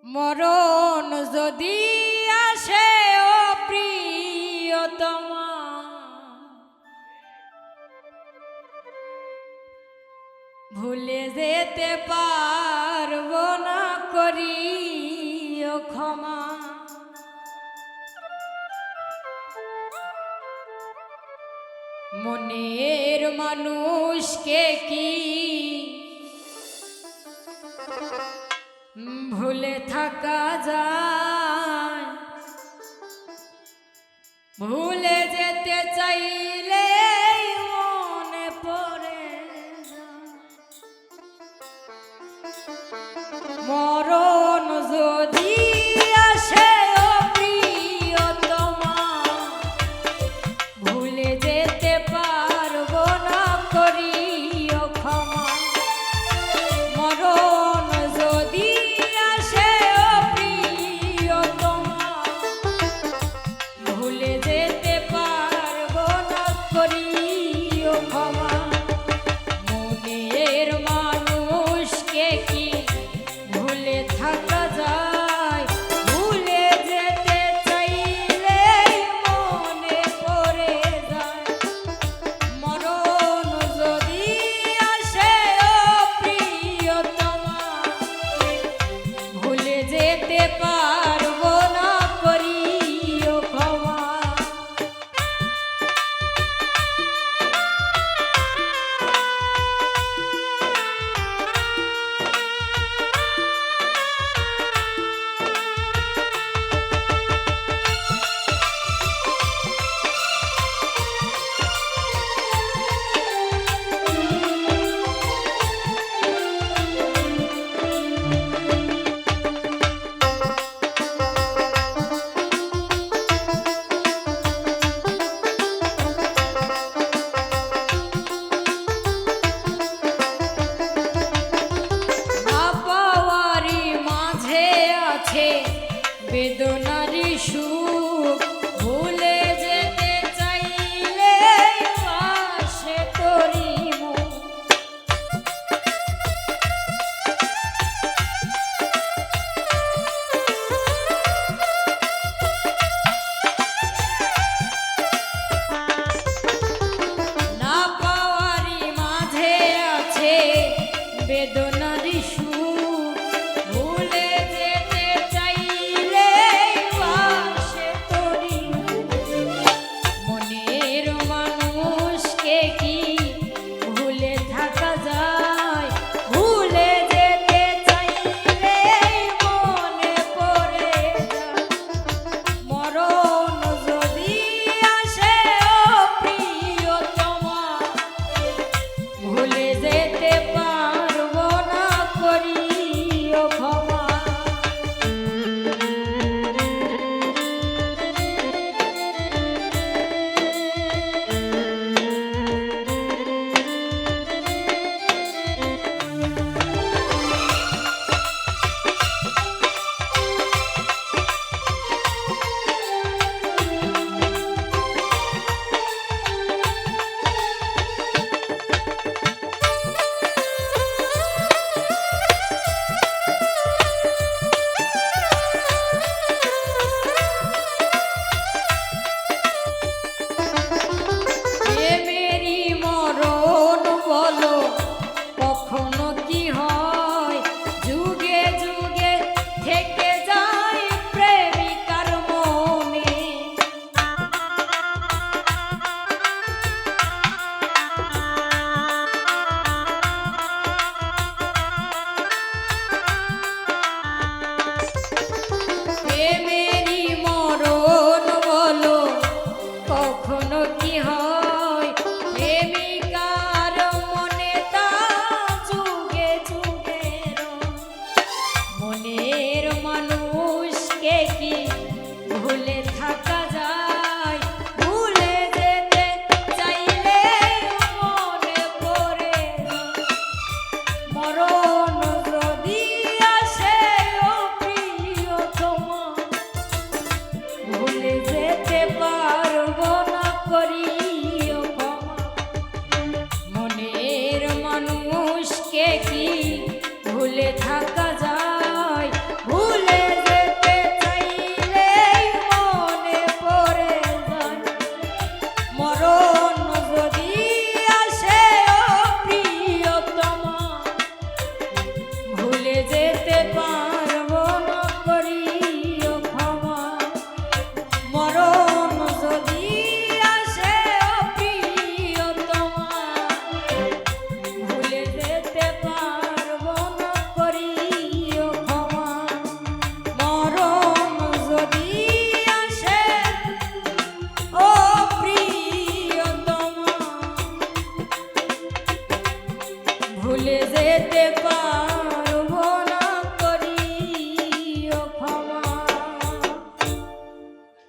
মরণ যদি আসে ও প্রিয়তমা, ভুলে যেতে পারবো না, করিও ক্ষমা। মনের মানুষকে কি ভুলে থাকা যায়? ভুলে যেতে চাইলে মনে পড়ে যায়। মরণ যদি আসে ও প্রিয়তমা, ভুলে যেতে পারবো না, করিও ক্ষমা। মরণ যদি আসে ও প্রিয়তমা, ভুলে যেতে পারবো না, করিও ক্ষমা। মনের মানুষকে কি ভুলে থাকা যায়? ভুলে যেতে চাইলে মনে পড়ে যায়। মরণ যদি আসে ও প্রিয়তমা, ভুলে যেতে পারবো না, করিও ক্ষমা। বেদনারি সুখ, ভুলে যেতে চাইলে পাশে তোরি মুখ। না পাওয়ারি মাঝে আছে বেদনারি সুখ, ভুলে যেতে চাইলে পাশে তোরি। মনের মানুষকে কি ভুলে থাকা যায়? ভুলে যেতে চাইলে মনে পড়ে যায়। মরণ যদি আসে ও প্রিয়তমা, ভুলে যেতে পারবো না, করিও ক্ষমা। প্রেমেরই মরণ বলো কখনো কি হয়? যুগে যুগে থেকে যায় প্রেমিকার মনে। প্রেমেরই মরণ বলো কখনো কি হয়? প্রেমিকার মনে তা যুগে যুগে রয়। মনের মানুষকে কি ভুলে থাকা